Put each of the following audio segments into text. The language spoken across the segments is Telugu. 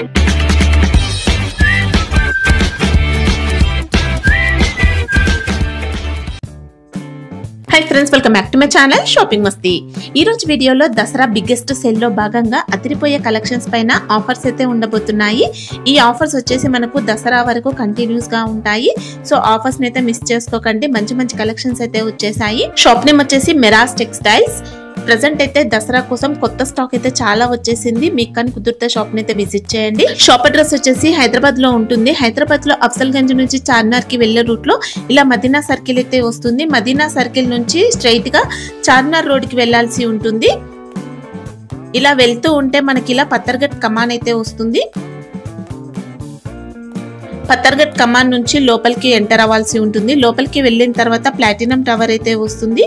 Hi friends, welcome back to my channel shopping మస్తీ. ఈ రోజు వీడియోలో దసరా బిగ్గెస్ట్ సేల్ లో భాగంగా అదిరిపోయే కలెక్షన్స్ పైన ఆఫర్స్ అయితే ఉండబోతున్నాయి. ఈ ఆఫర్స్ వచ్చేసి మనకు దసరా వరకు కంటిన్యూస్ గా ఉంటాయి. సో ఆఫర్స్ ని అయితే మిస్ చేసుకోకండి. మంచి మంచి కలెక్షన్స్ అయితే వచ్చేసాయి. షాప్ నేమ్ వచ్చేసి మెరాస్ టెక్స్టైల్స్. ప్రెసెంట్ అయితే దసరా కోసం కొత్త స్టాక్ అయితే చాలా వచ్చేసింది. మీకు కానీ కుదిరితే షాప్ ని అయితే విజిట్ చేయండి. షాప్ అడ్రస్ వచ్చేసి హైదరాబాద్ లో ఉంటుంది. హైదరాబాద్ లో అఫ్జల్ గంజ్ నుంచి చార్మినార్ కి వెళ్లే రూట్ లో ఇలా మదీనా సర్కిల్ అయితే వస్తుంది. మదీనా సర్కిల్ నుంచి స్ట్రైట్ గా చార్మినార్ రోడ్ కి వెళ్లాల్సి ఉంటుంది. ఇలా వెళ్తూ ఉంటే మనకి ఇలా పత్తర్గట్ కమాన్ అయితే వస్తుంది. పత్తర్గట్ కమాన్ నుంచి లోపలికి ఎంటర్ అవ్వాల్సి ఉంటుంది. లోపలికి వెళ్ళిన తర్వాత ప్లాటినం టవర్ అయితే వస్తుంది.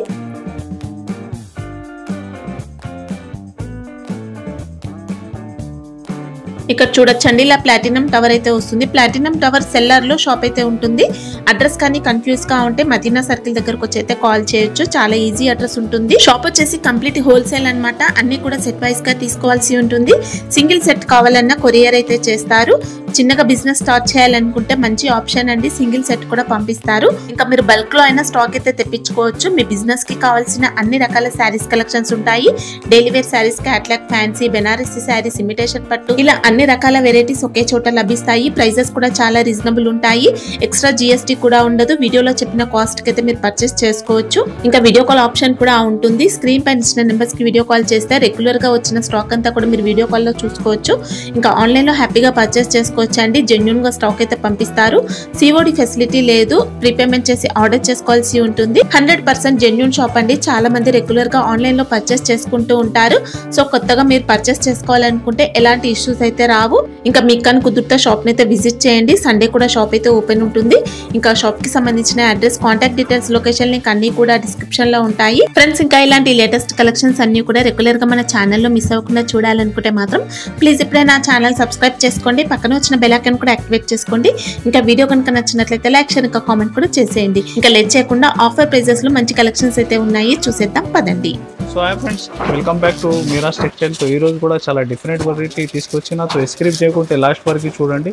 ఇక్కడ చూడొచ్చండి, ఇలా ప్లాటినం టవర్ అయితే వస్తుంది. ప్లాటినం టవర్ సెల్లర్ లో షాప్ అయితే ఉంటుంది. అడ్రస్ కానీ కన్ఫ్యూజ్ గా ఉంటే మదీనా సర్కిల్ దగ్గరకు వచ్చి అయితే కాల్ చేయొచ్చు. చాలా ఈజీ అడ్రస్ ఉంటుంది. షాప్ వచ్చేసి కంప్లీట్ హోల్సేల్ అన్నమాట. అన్ని కూడా సెట్ వైస్ గా తీసుకోవాల్సి ఉంటుంది. సింగిల్ సెట్ కావాలన్నా కొరియర్ అయితే చేస్తారు. చిన్నగా బిజినెస్ స్టార్ట్ చేయాలనుకుంటే మంచి ఆప్షన్ అండి. సింగిల్ సెట్ కూడా పంపిస్తారు. ఇంకా మీరు బల్క్ లో అయినా స్టాక్ అయితే తెప్పించుకోవచ్చు. మీ బిజినెస్ కి కావాల్సిన అన్ని రకాల శారీస్ కలెక్షన్స్ ఉంటాయి. Daily wear sarees, catalogue, fancy, Banarasi sarees, imitation పట్టు, ఇలా అన్ని రకాల వెరైటీస్ ఒకే చోట లభిస్తాయి. ప్రైజెస్ కూడా చాలా రీజనబుల్ ఉంటాయి. ఎక్స్ట్రా జిఎస్టీ కూడా ఉండదు. వీడియోలో చెప్పిన కాస్ట్ కి అయితే మీరు పర్చేస్ చేసుకోవచ్చు. ఇంకా వీడియో కాల్ ఆప్షన్ కూడా ఉంటుంది. స్క్రీన్ పైన ఇచ్చిన నెంబర్స్ కి వీడియో కాల్ చేస్తే రెగ్యులర్ గా వచ్చిన స్టాక్ అంతా కూడా మీరు వీడియో కాల్ లో చూసుకోవచ్చు. ఇంకా ఆన్లైన్ లో హ్యాపీగా పర్చేస్ చేసుకోవచ్చు అండి. జెన్యూన్ గా స్టాక్ అయితే పంపిస్తారు. సిఓడి ఫెసిలిటీ లేదు. ప్రీపేమెంట్ చేసి ఆర్డర్ చేసుకోవాల్సి ఉంటుంది. 100% జెన్యూన్ షాప్ అండి. చాలా మంది రెగ్యులర్ గా ఆన్లైన్ లో పర్చేస్ చేసుకుంటూ ఉంటారు. సో కొత్తగా మీరు పర్చేస్ చేసుకోవాలనుకుంటే ఎలాంటి ఇష్యూస్ అయితే రావు. ఇంకా మీకు కానీ కుదిరితే షాప్ ని అయితే విజిట్ చేయండి. సండే కూడా షాప్ అయితే ఓపెన్ ఉంటుంది. ఇంకా షాప్ కి సంబంధించిన address, contact details, location link అన్ని కూడా డిస్క్రిప్షన్ లో ఉంటాయి. ఫ్రెండ్స్, ఇంకా ఇలాంటి లేటెస్ట్ కలెక్షన్స్ అన్ని కూడా రెగ్యులర్ గా మన ఛానల్లో మిస్ అవ్వకుండా చూడాలనుకుంటే మాత్రం ప్లీజ్ ఇప్పుడే నా ఛానల్ సబ్స్క్రైబ్ చేసుకోండి. పక్కన వచ్చిన బెల్ ఐకాన్ కూడా యాక్టివేట్ చేసుకోండి. ఇంకా వీడియో కనుక నచ్చినట్లయితే లైక్, షేర్, ఇంకా కామెంట్ కూడా చేసేయండి. ఇంకా లేట్ చేయకుండా ఆఫర్ ప్రైజెస్ లో మంచి కలెక్షన్స్ అయితే ఉన్నాయి. చూసేద్దాం పదండి. So hi friends, welcome back to మెరాస్ టెక్స్టైల్. సో ఈరోజు కూడా చాలా డిఫరెంట్ వెరైటీ తీసుకొచ్చిన. సో స్క్రిప్ట్ చేయకుంటే లాస్ట్ వరకు చూడండి.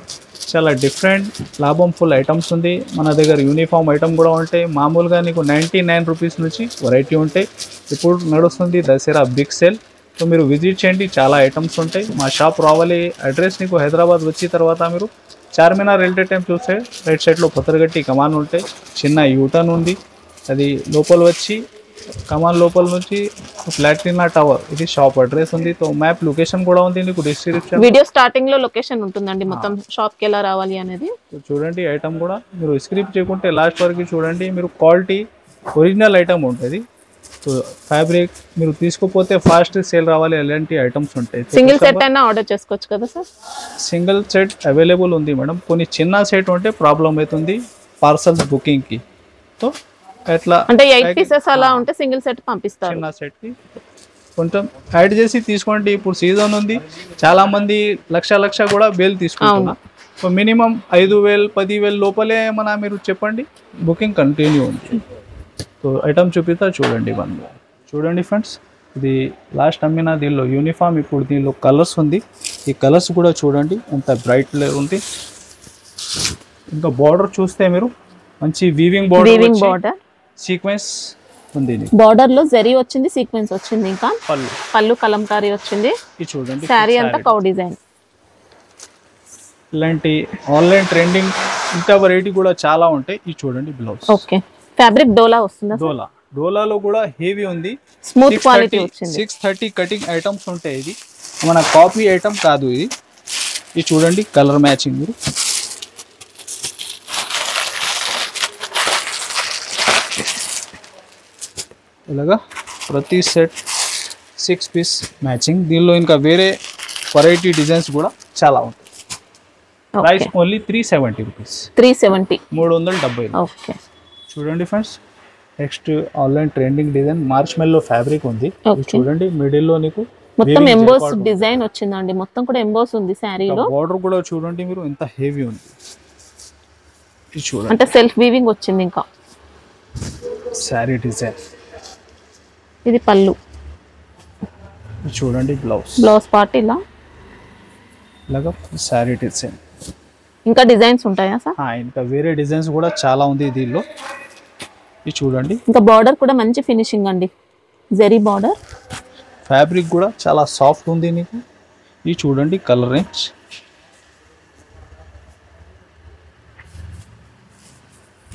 చాలా డిఫరెంట్ లాభం ఫుల్ ఐటమ్స్ ఉంది. మన దగ్గర యూనిఫామ్ ఐటమ్ కూడా ఉంటాయి. మామూలుగా నీకు 99 రూపీస్ నుంచి వెరైటీ ఉంటాయి. ఇప్పుడు నడుస్తుంది దసరా బిగ్ సేల్. సో మీరు విజిట్ చేయండి. చాలా ఐటమ్స్ ఉంటాయి. మా షాప్ రావాలి. అడ్రస్ నీకు హైదరాబాద్ వచ్చిన తర్వాత మీరు చార్మినార్ వెళ్ళే టైం చూస్తే రైట్ సైడ్లో పత్తరగట్టి కమాన్ ఉంటాయి. చిన్న యూటర్న్ ఉంది. అది లోపల వచ్చి కమాన్ లోపల నుంచి ప్లాటినా టవర్, ఇది షాప్ అడ్రస్ ఉంది. సో మ్యాప్ లొకేషన్ కూడా ఉంది నీకు డిస్క్రిప్షన్. వీడియో స్టార్టింగ్ లో లొకేషన్ ఉంటుందండి, మొత్తం షాప్ కి ఎలా రావాలి అనేది. చూడండి ఐటమ్ కూడా మీరు స్క్రిప్ట్ చేయకుంటే లాస్ట్ వరకు చూడండి. మీరు క్వాలిటీ ఒరిజినల్ ఐటమ్ ఉంటుంది. సో ఫ్యాబ్రిక్ మీరు తీసుకోపోతే ఫాస్ట్ సేల్ రావాలి. అలాంటి ఐటమ్స్ ఉంటాయి. సింగిల్ సెట్ అయినా ఆర్డర్ చేసుకోవచ్చు కదా సార్? సింగిల్ సెట్ అవైలబుల్ ఉంది మేడం. కొన్ని చిన్న సెట్ ఉంటే ప్రాబ్లం అవుతుంది పార్సల్స్ బుకింగ్ కి. సో ఎట్లా అంటే 8 పీసెస్ అలా ఉంటే సింగిల్ సెట్ పంపిస్తారు. చిన్న సెట్ కి కొంచెం యాడ్ చేసి తీసుకోండి. ఇప్పుడు సీజన్ ఉంది. చాలా మంది లక్ష కూడా బేల్ తీసుకుంటున్నారు. సో మినిమం 5,000 10,000 లోపలే ఏమన్నా మీరు చెప్పండి, బుకింగ్ కంటిన్యూ ఉంది. సో ఐటమ్ చూపిస్తా చూడండి. చూడండి ఫ్రెండ్స్, ఇది లాస్ట్ అమ్మిన దీనిలో యూనిఫామ్. ఇప్పుడు దీనిలో కలర్స్ ఉంది. ఈ కలర్స్ కూడా చూడండి ఎంత బ్రైట్ ఉంది. ఇంకా బార్డర్ చూస్తే మీరు మంచి వీవింగ్ బార్డర్ సీక్వెన్స్ ఉంది. బార్డర్ లో జరీ వచ్చింది, సీక్వెన్స్ వచ్చింది. ఇంకా పళ్ళు కలంకారీ వచ్చింది. చూడండి శారీ అంతా కౌ డిజైన్. ఇలాంటి ఆన్లైన్ ట్రెండింగ్ ఇంకా వెరైటీ కూడా చాలా ఉంటాయి. ఇది చూడండి బ్లౌజ్. ఓకే, ఫ్యాబ్రిక్ డోలా వస్తుందా? డోలాలో కూడా హెవీ ఉంది. స్మూత్ క్వాలిటీ వచ్చింది. 630 కటింగ్ ఐటమ్స్ ఉంటాయి. ఇది మన కాపీ ఐటమ్ కాదు. ఇది చూడండి కలర్ మ్యాచింగ్. మీరు ఇలాగా ప్రతి సెట్ 6 పీస్ మ్యాచింగ్. దీనిలో ఇంకా వేరే వెరైటీ డిజైన్స్ కూడా చాలా ఉంటాయి. Price only 370 rupees. 370. ఓకే, చూడండి friends, next online trending design March మెల్లో ఫ్యాబ్రిక్ ఉంది. చూడండి మిడిల్ లో నీకు మొత్తం ఎంబోస్ డిజైన్ వచ్చిందండి. మొత్తం కూడా ఎంబోస్ ఉంది శారీలో. బార్డర్ కూడా చూడండి మీరు ఎంత హెవీ ఉంది. ఇది చూడండి అంటే సెల్ఫ్ వీవింగ్ వచ్చింది. ఇంకా శారీ డిజైన్. ఇది పళ్ళు. చూడండి బ్లౌజ్ పార్ట్ ఇలా ఇలాగా శారీ డిజైన్. ఇంకా డిజైన్స్ ఉంటాయా సార్? ఇంకా వేరే డిజైన్స్ కూడా చాలా ఉంది దీనిలో. ఇది చూడండి. ఇంకా బార్డర్ కూడా మంచి ఫినిషింగ్ అండి, జరీ బార్డర్. ఫ్యాబ్రిక్ కూడా చాలా సాఫ్ట్ ఉంది నీకు. ఇది చూడండి కలర్ రేంజ్.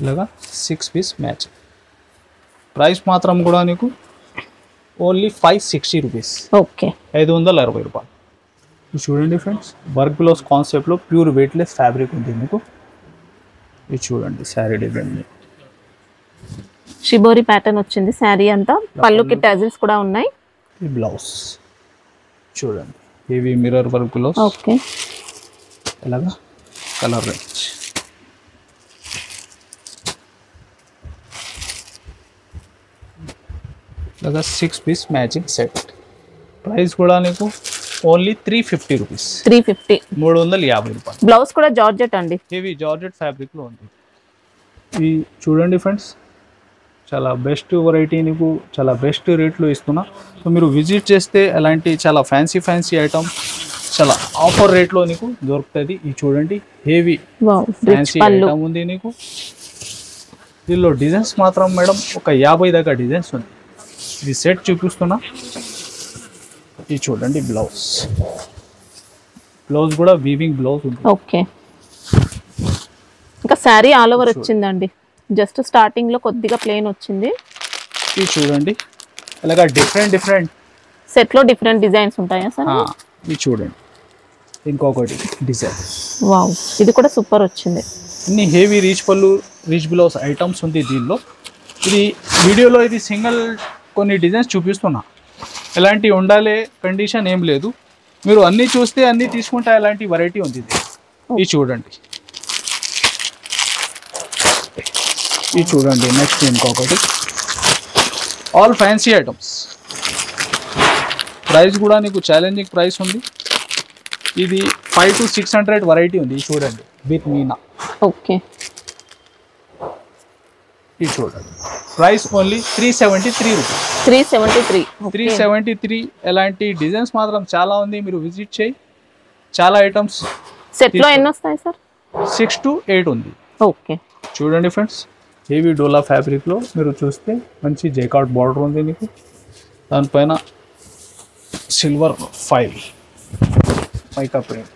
ఇలాగా 6 పీస్ మ్యాచ్. ప్రైస్ మాత్రం కూడా నీకు ఓన్లీ 560 రూపీస్. ఓకే, 560 రూపాయలు. ఇది చూడండి ఫ్రెండ్స్, వర్క్ బ్లౌజ్ కాన్సెప్ట్లో ప్యూర్ వెయిట్లెస్ ఫ్యాబ్రిక్ ఉంది మీకు. ఇది చూడండి శారీ డిజైన్. షిబోరి ప్యాటర్న్ వచ్చింది శారీ అంతా, పళ్ళుకి టజిల్స్ కూడా ఉన్నాయి. ఈ బ్లౌజ్ చూడండి, heavy mirror work blouse. Okay, ఇలాగా కలర్ రేంజ్. ఇలాగా 6 పీస్ మ్యాచింగ్ సెట్. ప్రైస్ కూడా నీకు ఓన్లీ 350 రూపీస్. 350, 350 రూపాయలు. బ్లౌజ్ కూడా జార్జెట్ అండి, హెవీ జార్జెట్ ఫ్యాబ్రిక్లో ఉంది. ఈ చూడండి ఫ్రెండ్స్, చాలా బెస్ట్ వెరైటీ, నీకు చాలా బెస్ట్ రేట్లో ఇస్తున్నా. సో మీరు విజిట్ చేస్తే అలాంటి చాలా ఫ్యాన్సీ ఐటమ్ చాలా ఆఫర్ రేట్లో నీకు దొరుకుతుంది. ఇది చూడండి, హెవీ ఫ్యాన్సీ ఐటమ్ ఉంది నీకు. దీనిలో డిజైన్స్ మాత్రం మేడం ఒక 50 దాకా డిజైన్స్ ఉంది. ఇది సెట్ చూపిస్తున్నా. ఇది చూడండి బ్లౌజ్ కూడా వీవింగ్ బ్లౌజ్ ఉంది. ఓకే, ఇంకా శారీ ఆల్ ఓవర్ వచ్చిందండి, జస్ట్ స్టార్టింగ్ లో కొద్దిగా ప్లేన్ వచ్చింది. ఇది చూడండి, అలాగా డిఫరెంట్ సెట్ లో డిఫరెంట్ డిజైన్స్ ఉంటాయా సార్? ఇది చూడండి ఇంకొకటి డిజైన్. వావ్, ఇది కూడా సూపర్ వచ్చింది. ఇన్ని హెవీ రీచ్ పళ్ళు, రీచ్ బ్లౌజ్ ఐటమ్స్ ఉంది దీనిలో. ఇది వీడియోలో ఇది సింగిల్ కొన్ని డిజైన్స్ చూపిస్తున్నా. ఎలాంటి ఉండాలి కండిషన్ ఏం లేదు, మీరు అన్నీ చూస్తే అన్నీ తీసుకుంటే అలాంటి వెరైటీ ఉంది ఇది. ఇది చూడండి, ఇది చూడండి నెక్స్ట్ ఇంకొకటి, ఆల్ ఫ్యాన్సీ ఐటమ్స్. ప్రైస్ కూడా నీకు ఛాలెంజింగ్ ప్రైస్ ఉంది. ఇది 500 to 600 వెరైటీ ఉంది. ఇది చూడండి విత్ మీనా. ఓకే, ఇది చూడండి ప్రైస్ ఓన్లీ 373 రూపీస్. 373. ఎలాంటి డిజైన్స్ మాత్రం చాలా ఉంది, మీరు విజిట్ చేయి. చాలా ఐటమ్స్ సెట్ లో ఎన్ని వస్తాయి సార్? 6 to 8 ఉంది. ఓకే, చూడండి ఫ్రెండ్స్, హెవీ డోలా ఫ్యాబ్రిక్లో మీరు చూస్తే మంచి జైకాట్ బార్డర్ ఉంది మీకు. దానిపైన silver file mica print.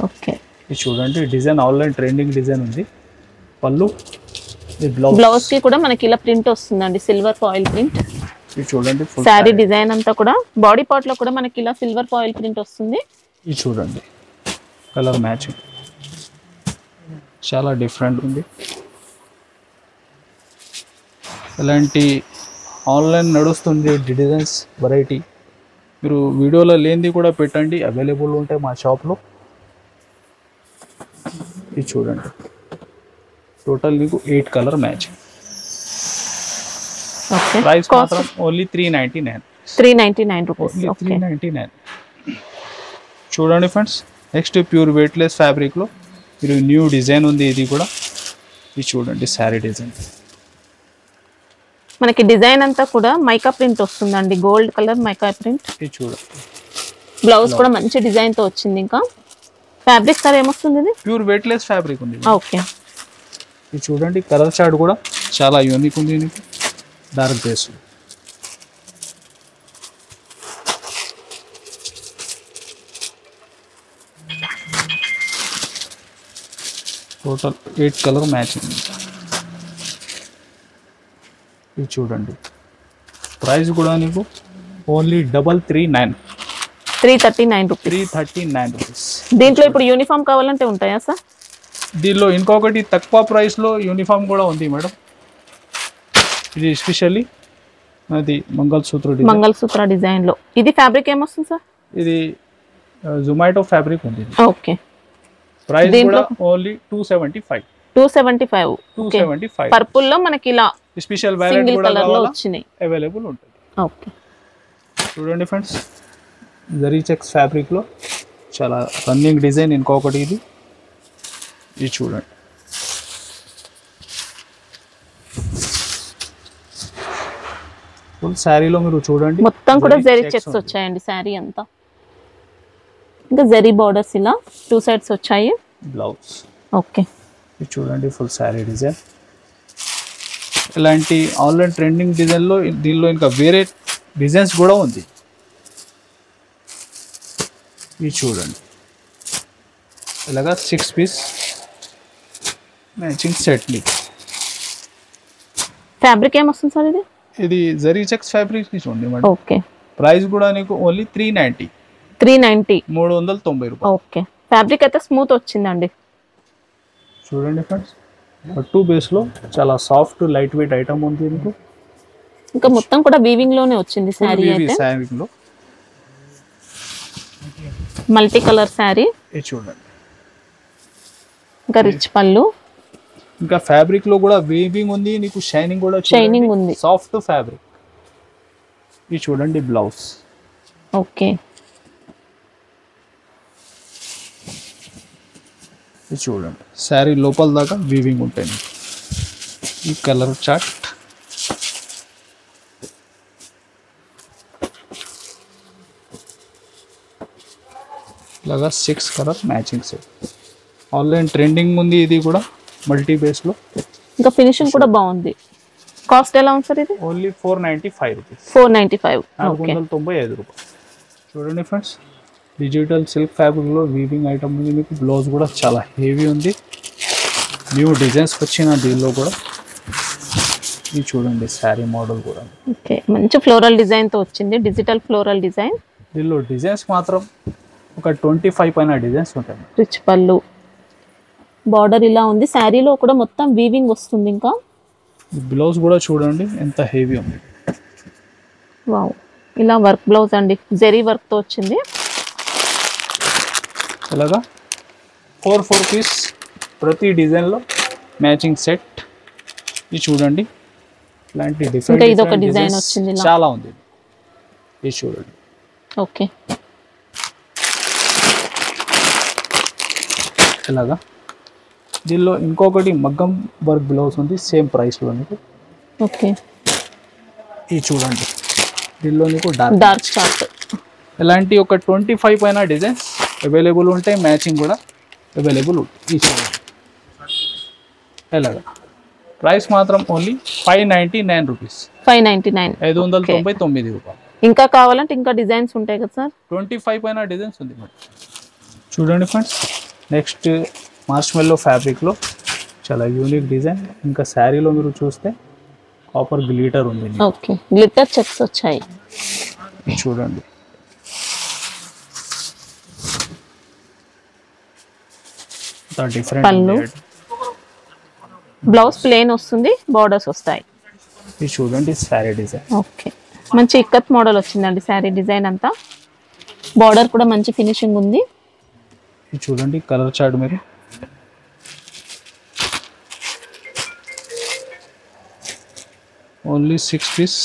Okay, ఇది చూడండి డిజైన్ ఆన్లైన్ ట్రెండింగ్ డిజైన్ ఉంది. పళ్ళు, బ్లౌజ్ కి కూడా మనకి ఇలా ప్రింట్ వస్తుందండి, సిల్వర్ ఫాయిల్ ప్రింట్. ఇది చూడండి శారీ డిజైన్ అంతా కూడా, బాడీ పార్ట్ లో కూడా మనకి ఇలా సిల్వర్ ఫాయిల్ ప్రింట్ వస్తుంది. ఇది చూడండి కలర్ మ్యాచింగ్ చాలా డిఫరెంట్ ఉంది. ఇలాంటి ఆన్లైన్ నడుస్తుంది డిజైన్స్ వెరైటీ. మీరు వీడియోలో లేనిది కూడా పెట్టండి, అవైలబుల్ ఉంటాయి మా షాప్లో. ఇది చూడండి టోటల్ మీకు 8 కలర్ మ్యాచింగ్. ప్రైస్ మాత్రం ఓన్లీ 399 రూపీస్. 399. చూడండి ఫ్రెండ్స్, నెక్స్ట్ ప్యూర్ వెయిట్లెస్ ఫ్యాబ్రిక్లో మీరు న్యూ డిజైన్ ఉంది. ఇది కూడా ఇది చూడండి శారీ డిజైన్. మనకి డిజైన్ అంతా కూడా మైకా ప్రింట్ వస్తుందండి, గోల్డ్ కలర్ మైకా ప్రింట్. ఇది చూడండి బ్లౌజ్ కూడా మంచి డిజైన్ తో వచ్చింది. ఇంకా ఫ్యాబ్రిక్ సార్ ఏమొస్తుంది? ఇది ప్యూర్ వెయిట్లెస్ ఫ్యాబ్రిక్ ఉంది. ఓకే, ఇది చూడండి కలర్ చార్ట్ కూడా చాలా యూనిక్ ఉంది. Dark base total 8 colour matching. ఇది చూడండి ప్రైస్ కూడా నీకు ఓన్లీ 339 రూపీస్. దీంట్లో ఇప్పుడు యూనిఫామ్ కావాలంటే ఉంటాయా సార్? దీనిలో ఇంకొకటి తక్కువ ప్రైస్లో యూనిఫామ్ కూడా ఉంది మేడం. ఇది ఎస్పెషల్లీ అది మంగళసూత్ర డిజైన్ లో. ఇది ఫ్యాబ్రిక్ ఏమొస్తుంది సార్? ఇది జొమాటో ఫ్యాబ్రిక్ ఉంది. ఓకే, ప్రైస్ కూడా ఓన్లీ 275. 275. పర్పుల్ లో మనకి ఇలా స్పెషల్ వేరియంట్ కూడా వచ్చినాయి, అవైలబుల్ ఉంటుంది. ఓకే, చూడండి ఫ్రెండ్స్ జరీ చెక్స్ ఫ్యాబ్రిక్ లో చాలా రన్నింగ్ డిజైన్ ఇంకొకటి. ఇది చూడండి ఫుల్ శారీలో మీరు చూడండి మొత్తం కూడా జరీ చెక్స్ వచ్చాయండి శారీ అంతా. ఇంకా జరీ బార్డర్స్ ఇలా 2 సైడ్స్ వచ్చాయి. Blouse okay. ఇది చూడండి ఫుల్ శారీ డిజైన్. ఇలాంటి ఆన్లైన్ ట్రెండింగ్ డిజైన్లో దీనిలో ఇంకా వేరే డిజైన్స్ కూడా ఉంది. ఇది చూడండి ఇలాగా 6 పీస్ మ్యాచింగ్ సెట్. ఫ్యాబ్రిక్ ఏమొస్తుంది సార్ ఇది? ఇది జరీ చెక్స్ ఫ్యాబ్రిక్ చూడండి మేడం. ఓకే. ప్రైస్ కూడా నీకు ఓన్లీ 390. 390 రూపాయలు. ఓకే. ఫ్యాబ్రిక్ అయితే స్మూత్ వచ్చిందండి. చూడండి ఫ్రెండ్స్ పట్టు బేస్లో చాలా సాఫ్ట్ లైట్ వెయిట్ ఐటమ్ ఉంది మీకు. ఇంకా మొత్తం కూడా వీవింగ్ లోనే వచ్చింది శారీ అయితే. శారీలో మల్టీ కలర్ శారీ. ఇది చూడండి ఇంకా రిచ్ పళ్ళు. ఇంకా ఫ్యాబ్రిక్ లో కూడా వీవింగ్ ఉంది నీకు, షైనింగ్ కూడా షైనింగ్ ఉంది. Soft fabric. ఇది చూడండి బ్లౌజ్. ఓకే. ఇది చూడండి శారీ లోపల దాకా వీవింగ్ ఉంటాయి. ఈ కలర్ చార్ట్ ఇలాగా 6 colour matching set. Online trending ఉంది ఇది కూడా మల్టీ బేస్ లో. ఇంకా ఫినిషింగ్ కూడా బాగుంది. కాస్ట్ ఎలా ఉంది సార్ ఇది? Only 495 rupees. 495. ఓకే. 495 రూపాయలు. చూడండి ఫ్రెండ్స్ డిజిటల్ సిల్క్ ఫ్యాబ్రిక్ లో వీవింగ్ ఐటమ్ ఉంది మీకు. బ్లౌజ్ కూడా చాలా హెవీ ఉంది. న్యూ డిజైన్స్ వచ్చిన దీనిలో కూడా. ఇది చూడండి శారీ మోడల్ కూడా. ఓకే. మంచి ఫ్లోరల్ డిజైన్ తో వచ్చింది, డిజిటల్ ఫ్లోరల్ డిజైన్. దీనిలో డిజైన్స్ మాత్రం ఒక 25 పైన డిజైన్స్ ఉంటాయి. రిచ్ పళ్ళు, బార్డర్ ఇలా ఉంది. శారీలో కూడా మొత్తం వీవింగ్ వస్తుంది. ఇంకా బ్లౌజ్ కూడా చూడండి ఎంత హెవీ ఉంది. వావ్, ఇలా వర్క్ బ్లౌజ్ అండి, జెరీ వర్క్ తో వచ్చింది. ఇలాగా 4 పీస్ ప్రతి డిజైన్ లో మ్యాచింగ్ సెట్. ఇది చూడండి ఇలాంటి డిఫరెంట్ ఇది ఒక డిజైన్ వచ్చింది, చాలా ఉంది. ఇది చూడండి. ఓకే. ఇలాగా దీనిలో ఇంకొకటి మగ్గం వర్క్ బ్లౌజ్ ఉంది సేమ్ ప్రైస్ లో నీకు. ఓకే. ఇది చూడండి దీనిలో నీకు డార్క్ చార్ట్. ఇలాంటి ఒక 25 పైన డిజైన్స్ అవైలబుల్ ఉంటాయి. మ్యాచింగ్ కూడా అవైలబుల్ ఉంటుంది. ఇది చూడండి ఇలాగా ప్రైస్ మాత్రం ఓన్లీ 599 రూపీస్. 599. 599 రూపాయలు. ఇంకా కావాలంటే ఇంకా డిజైన్స్ ఉంటాయి కదా సార్? 25 పైన డిజైన్స్ ఉంది మేడం. చూడండి ఫ్రెండ్స్ నెక్స్ట్ మార్ష్మెల్లో ఫ్యాబ్రిక్లో చాలా యూనిక్ డిజైన్. ఇంకా శారీలో మీరు చూస్తే కాపర్ గ్లిటర్ ఉంది. ఓకే. గ్లిటర్ చెక్స్ వచ్చాయి. చూడండి డిఫరెంట్. బ్లౌజ్ ప్లేన్ వస్తుంది, బార్డర్స్ వస్తాయి. ఇది చూడండి శారీ డిజైన్. ఓకే. మంచి ఇక్కత్ మోడల్ వచ్చిందండి శారీ డిజైన్ అంతా. బార్డర్ కూడా మంచి ఫినిషింగ్ ఉంది. ఇది చూడండి కలర్ చార్ట్ మీరు. Only 6 piece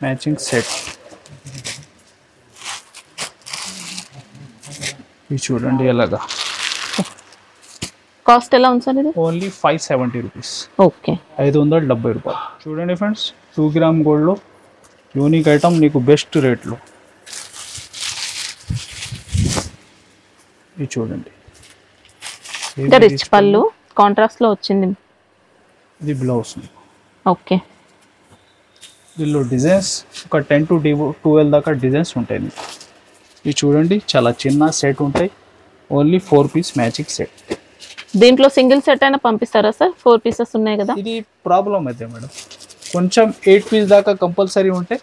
matching set. ఇది చూడండి ఎలాగా. కాస్ట్ ఎలా ఉంది సార్ ఇది? Only 570 rupees. ఓకే. 570 రూపాయలు. చూడండి ఫ్రెండ్స్ 2 గ్రామ్ గోల్డ్లో యూనిక్ ఐటమ్ నీకు బెస్ట్ రేట్లో. ఇది చూడండి రిచ్ పళ్ళు కాంట్రాస్ట్ లో వచ్చింది. ఇది బ్లౌజ్. ఓకే. దీనిలో డిజైన్స్ ఒక 10 to 12 దాకా డిజైన్స్ ఉంటాయి. ఇది చూడండి చాలా చిన్న సెట్ ఉంటాయి. Only 4 piece matching set. దీంట్లో సింగిల్ సెట్ అయినా పంపిస్తారా సార్? 4 పీసెస్ ఉన్నాయి కదా. ఇది ప్రాబ్లం అయితే మేడం కొంచెం 8 పీస్ దాకా కంపల్సరీ ఉంటే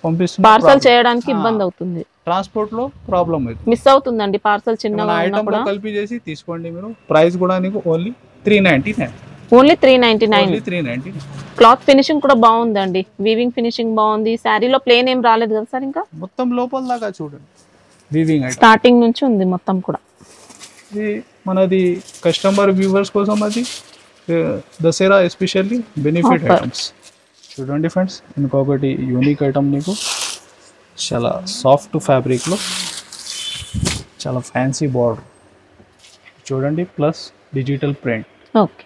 పంపిస్తున్నా. పార్సల్ చేయడానికి ఇబ్బంది అవుతుంది, ట్రాన్స్పోర్ట్ లో ప్రాబ్లం అవుతుంది, మిస్ అవుతుందండి పార్సల్ చిన్నగా ఐటమ్ లో కలిపి చేసి తీసుకోండి మీరు. ప్రైస్ కూడా నీకు ఓన్లీ 399. ఓన్లీ 399. 399. క్లాత్ ఫినిషింగ్ కూడా బాగుందండి, వీవింగ్ ఫినిషింగ్ బాగుంది. శారీలో ప్లేన్ ఏం రాలేదు కదా సార్? ఇంకా మొత్తం లోపల దాకా చూడండి వీవింగ్ ఐటమ్ స్టార్టింగ్ నుంచి ఉంది మొత్తం కూడా. ఇది మనది కస్టమర్ వ్యూవర్స్ కోసం అది దసరా ఎస్పెషల్లీ బెనిఫిట్ ఐటమ్స్. చూడండి ఫ్రెండ్స్ ఇంకొకటి యూనిక్ ఐటమ్ నీకు చాలా సాఫ్ట్ ఫ్యాబ్రిక్లో చాలా ఫ్యాన్సీ బార్డర్ చూడండి, ప్లస్ డిజిటల్ ప్రింట్. ఓకే.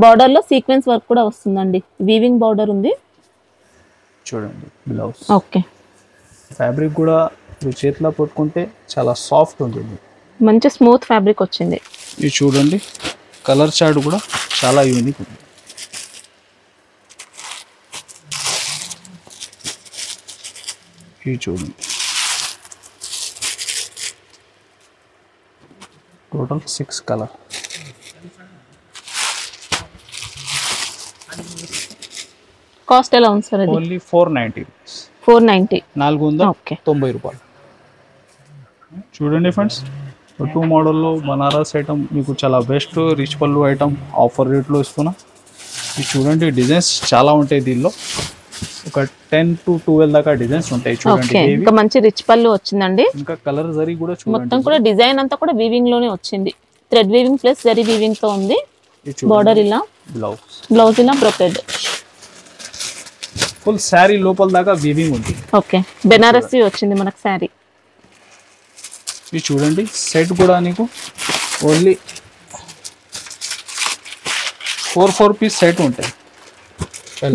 బార్డర్లో సీక్వెన్స్ వర్క్ కూడా వస్తుందండి, వీవింగ్ బార్డర్ ఉంది. చూడండి బ్లౌజ్. ఓకే. ఫ్యాబ్రిక్ కూడా మీరు చేతిలో పట్టుకుంటే చాలా సాఫ్ట్ ఉంటుంది. మంచి స్మూత్ ఫ్యాబ్రిక్ వచ్చింది. ఇది చూడండి, కలర్ చార్ట్ కూడా చాలా యూనిక్ ఉంది. ఇది చూడండి, టోటల్ 6 కలర్. కాస్ట్ ఎలా ఉంది సార్? Only 490 rupees. 490. 490 రూపాయలు. చూడండి ఫ్రెండ్స్, 2 మోడల్లో బనారస్ ఐటమ్ మీకు చాలా బెస్ట్ రిచ్ పళ్ళు ఐటమ్ ఆఫర్ రేట్లో ఇస్తున్నా. ఇది చూడండి, డిజైన్స్ చాలా ఉంటాయి దీనిలో. ఒక 10 to 12 దాకా డిజైన్స్ ఉంటాయి. చూడండి, ఇంకా మంచి రిచ్ పళ్ళు వచ్చిందండి. ఇంకా కలర్ జరీ కూడా చూడండి, మొత్తం కూడా డిజైన్ అంతా కూడా వీవింగ్ లోనే వచ్చింది. Thread weaving plus zari weaving తో ఉంది. బార్డర్ ఇలా, బ్లౌజ్ ఇలా బ్రోకెడ్. ఫుల్ శారీ లోపల దాకా వీవింగ్ ఉంది. ఓకే, బెనారసి వచ్చింది మనకు శారీ. ఇది చూడండి, సెట్ కూడా నీకు ఓన్లీ 4 పీస్ సెట్ ఉంటాయి.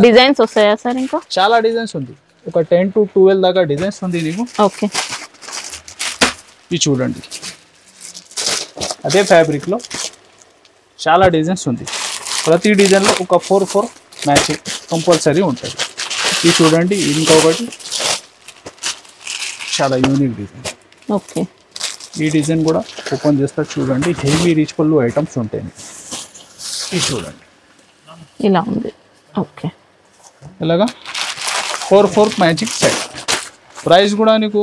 డిజైన్స్ వస్తాయా సార్? ఇంకా చాలా డిజైన్స్ ఉంది, ఒక 10 to 12 దాకా డిజైన్స్ ఉంది నీకు. ఓకే, ఇది చూడండి, అదే ఫ్యాబ్రిక్లో చాలా డిజైన్స్ ఉంది. ప్రతి డిజైన్లో ఒక 4 మ్యాచింగ్ కంపల్సరీ ఉంటుంది. ఇది చూడండి, ఇంకొకటి చాలా యూనిక్ డిజైన్. ఓకే, ఈ డిజైన్ కూడా ఓపెన్ చేస్తా చూడండి, హెవీ రిచ్ పళ్ళు ఐటమ్స్ ఉంటాయి. ఇది చూడండి, ఇలా ఉంది. ఓకే, ఇలాగా 4 మ్యాజిక్ సెట్. ప్రైస్ కూడా నీకు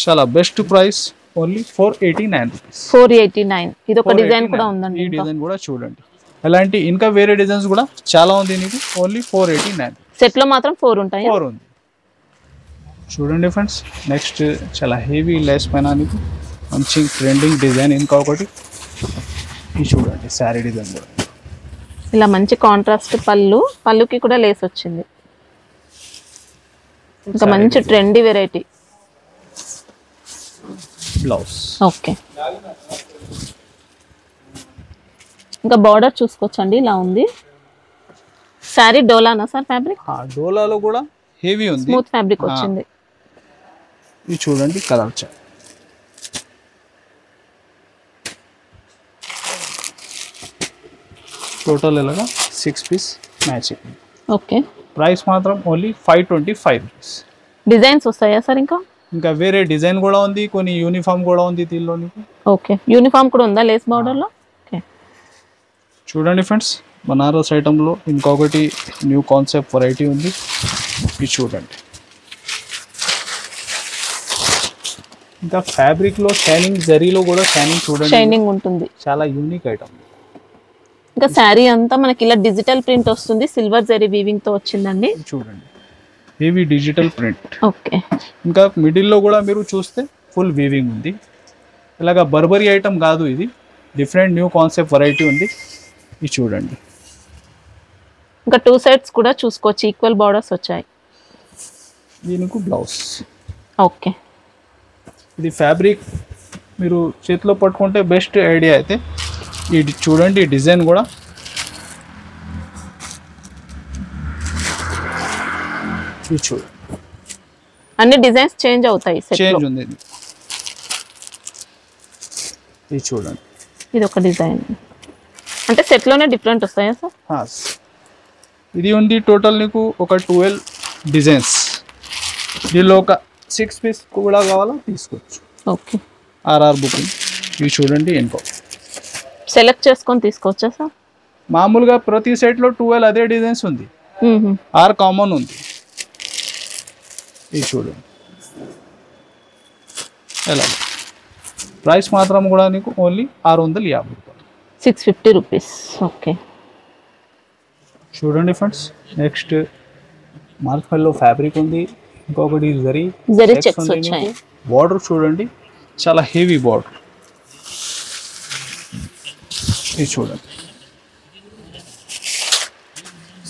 చాలా బెస్ట్ ప్రైస్, ఓన్లీ 489 రూపీస్. 489. ఇది ఒక డిజైన్ కూడా ఉందండి. ఈ డిజైన్ కూడా చూడండి, అలాంటి ఇంకా వేరే డిజైన్స్ కూడా చాలా ఉంది నీకు. ఓన్లీ 489. సెట్ లో మాత్రం 4 ఉంటాయి. 4 ఉంది. చూడండి ఫ్రెండ్స్, నెక్స్ట్ చాలా హెవీ లెస్ పైన నీకు మంచి ట్రెండింగ్ డిజైన్. ఇంకొకటి ఇది చూడండి, శారీ డిజైన్ కూడా ఇలా మంచి కాంట్రాస్ట్ పళ్ళుకి కూడా లేస్ వచ్చింది. ఇంకా మంచి ట్రెండీ వెరైటీ. బ్లౌజ్. ఓకే, ఇంకా బార్డర్ చూసుకోవచ్చండి, ఇలా ఉంది. శారీ డోలానా సార్ ఫ్యాబ్రిక్? డోలాలో కూడా హెవీ ఉంది, స్మూత్ ఫ్యాబ్రిక్ వచ్చింది. ఇది చూడండి, కలర్ చార్ట్. టోటల్ ఇలాగా 6 పీస్ మ్యాచింగ్. ఓకే, ప్రైస్ మాత్రం ఓన్లీ 525 రూపీస్. డిజైన్స్ వస్తాయా సార్? ఇంకా వేరే డిజైన్ కూడా ఉంది, కొన్ని యూనిఫామ్ కూడా ఉంది దీనిలో నీకు. ఓకే, యూనిఫామ్ కూడా ఉందా లేస్ బార్డర్ లో? ఓకే, చూడండి ఫ్రెండ్స్, బనారస్ ఐటమ్లో ఇంకొకటి న్యూ కాన్సెప్ట్ వెరైటీ ఉంది. ఇది చూడండి, ఇంకా ఫ్యాబ్రిక్లో షైనింగ్, జరీలో కూడా షైనింగ్ చూడండి, షైనింగ్ ఉంటుంది. చాలా యూనిక్ ఐటమ్. ఇంకా శారీ అంతా మనకి ఇలా డిజిటల్ ప్రింట్ వస్తుంది, సిల్వర్ జరీ వీవింగ్ తో వచ్చిందండి. చూడండి, హెవీ డిజిటల్ ప్రింట్. ఓకే, ఇంకా మిడిల్లో కూడా మీరు చూస్తే ఫుల్ వీవింగ్ ఉంది. ఇలాగా బర్బరీ ఐటమ్ కాదు, ఇది డిఫరెంట్ న్యూ కాన్సెప్ట్ వెరైటీ ఉంది. ఇది చూడండి, ఇంకా 2 సైడ్స్ కూడా చూసుకోవచ్చు, ఈక్వల్ బార్డర్స్ వచ్చాయి. దీనికి బ్లౌజ్. ఓకే, ఇది ఫ్యాబ్రిక్ మీరు చేతిలో పట్టుకుంటే బెస్ట్ ఐడియా. అయితే ఇది చూడండి, డిజైన్ కూడా ఇది చూడండి, అన్ని డిజైన్స్ చేంజ్ అవుతాయి. చేంజ్ ఉంది. ఇది చూడండి, ఇది ఒక డిజైన్ అంటే సెట్ లోనే డిఫరెంట్ వస్తాయా సార్? ఇది ఉంది టోటల్ నీకు ఒక 12 డిజైన్స్. దీనిలో ఒక 6 పీస్ కూడా కావాలా తీసుకోవచ్చు. Okay, RR booking. ఇవి చూడండి, ఇంకో సెలెక్ట్ చేసుకొని తీసుకోవచ్చా సార్? మామూలుగా ప్రతి సెట్లో 12 అదే డిజైన్స్ ఉంది, 6 కామన్ ఉంది. ఇది చూడండి, ఎలా ప్రైస్ మాత్రం కూడా నీకు ఓన్లీ 650 రూపాయలు. 650 రూపీస్. ఓకే, చూడండి ఫ్రెండ్స్, నెక్స్ట్ మార్కెట్లో ఫ్యాబ్రిక్ ఉంది. ఇంకొకటి జరీ చెక్స్ వచ్చాయి. బార్డర్ చూడండి, చాలా హెవీ బార్డర్. ఇది చూడండి,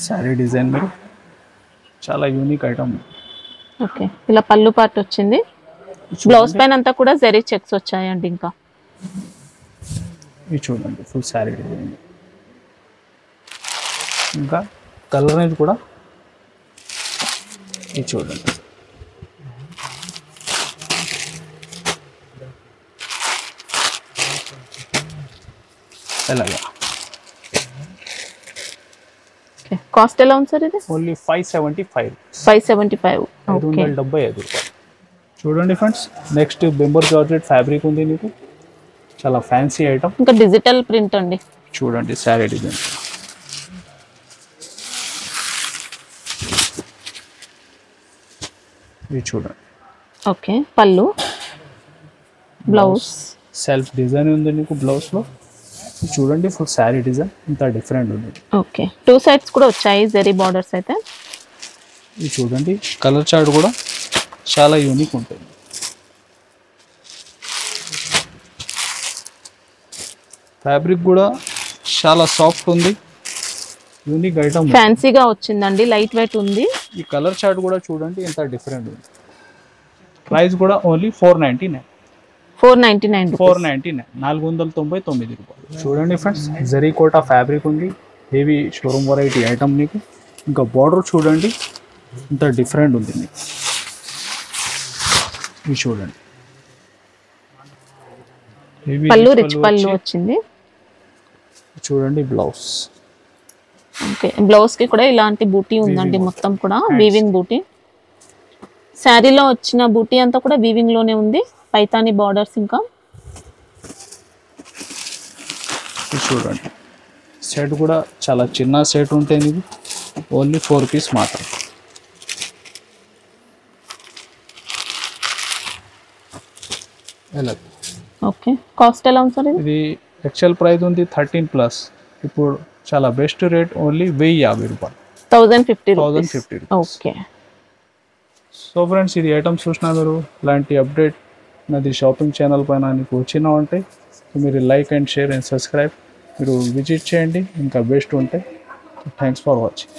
శారీ డిజైన్ మీరు చాలా యూనిక్ ఐటమ్. ఓకే, ఇలా పళ్ళు పార్ట్ వచ్చింది. బ్లౌజ్ పైన అంతా కూడా జరీ చెక్స్ వచ్చాయండి. ఇంకా ఇది చూడండి, ఫుల్ శారీ డిజైన్. ఇంకా కలర్ అనేది కూడా ఇది చూడండి, ఇలాగా ఓకే, కాస్ట్ ఎలా ఉంది సార్ ఇది? ఓన్లీ 575. 575. ఓకే, 575 రూపాయలు. చూడండి ఫ్రెండ్స్, నెక్స్ట్ బెంబర్ జార్జెట్ ఫ్యాబ్రిక్ ఉంది మీకు, చాలా ఫ్యాన్సీ ఐటమ్. ఇంకా డిజిటల్ ప్రింట్ అండి. చూడండి శారీ డిజైన్, ఇది చూడండి. ఓకే, పళ్ళు, బ్లౌజ్ సెల్ఫ్ డిజైన్ ఉంది మీకు బ్లౌజ్ లో. చూడండి ఫుల్ శారీ డిజైన్ ఇంత డిఫరెంట్ ఉంది. ఓకే, 2 సైడ్స్ కూడా వచ్చాయి జరీ బార్డర్స్ అయితే. ఇది చూడండి కలర్ చార్ట్ కూడా చాలా యూనిక్ ఉంటుంది. ఫ్యాబ్రిక్ కూడా చాలా సాఫ్ట్ ఉంది, యూనిక్ ఐటమ్, ఫ్యాన్సీగా వచ్చిందండి, లైట్ వెయిట్ ఉంది. ఈ కలర్ చార్ట్ కూడా చూడండి ఎంత డిఫరెంట్ ఉంది. ప్రైస్ కూడా ఓన్లీ 499. 499 రూపీస్. 499, 499 రూపాయలు. చూడండి ఫ్రెండ్స్, జరీ కోటా ఫ్యాబ్రిక్ ఉంది, హెవీ షోరూమ్ వెరైటీ ఐటమ్ మీకు. ఇంకా బార్డర్ చూడండి ఇంత డిఫరెంట్ ఉంది మీకు. ఇది చూడండి heavy పళ్ళు rich రిచ్ పళ్ళు వచ్చింది. చూడండి బ్లౌజ్. ఓకే, బ్లౌజ్ కి కూడా ఇలాంటి బూటీ ఉందండి, మొత్తం కూడా వీవింగ్ బూటీ. శారీలో వచ్చిన బూటీ అంతా కూడా వీవింగ్ లోనే ఉంది, పైతాని బార్డర్స్. ఇంకా ఇది చూడండి సెట్ కూడా చాలా చిన్న సెట్ ఉంటుంది, ఇది ఓన్లీ 4 పీస్ మాత్రం. ఎలా ఓకే, కాస్ట్ ఎలా ఉంది సార్ ఇది? ఇది యాక్చువల్ ప్రైస్ ఉంది 13+, ఇప్పుడు చాలా బెస్ట్ రేట్ ఓన్లీ 1050 రూపాయలు. 1050 1050 రూపీస్. ఓకే, సో ఫ్రెండ్స్, ఇది ఐటమ్స్ చూసినా మీరు ఇలాంటి అప్డేట్ నాది షాపింగ్ ఛానల్ పైన మీకు వచ్చినా ఉంటే మీరు like and share and subscribe మీరు విజిట్ చేయండి, ఇంకా బెస్ట్ ఉంటాయి. Thanks for watching.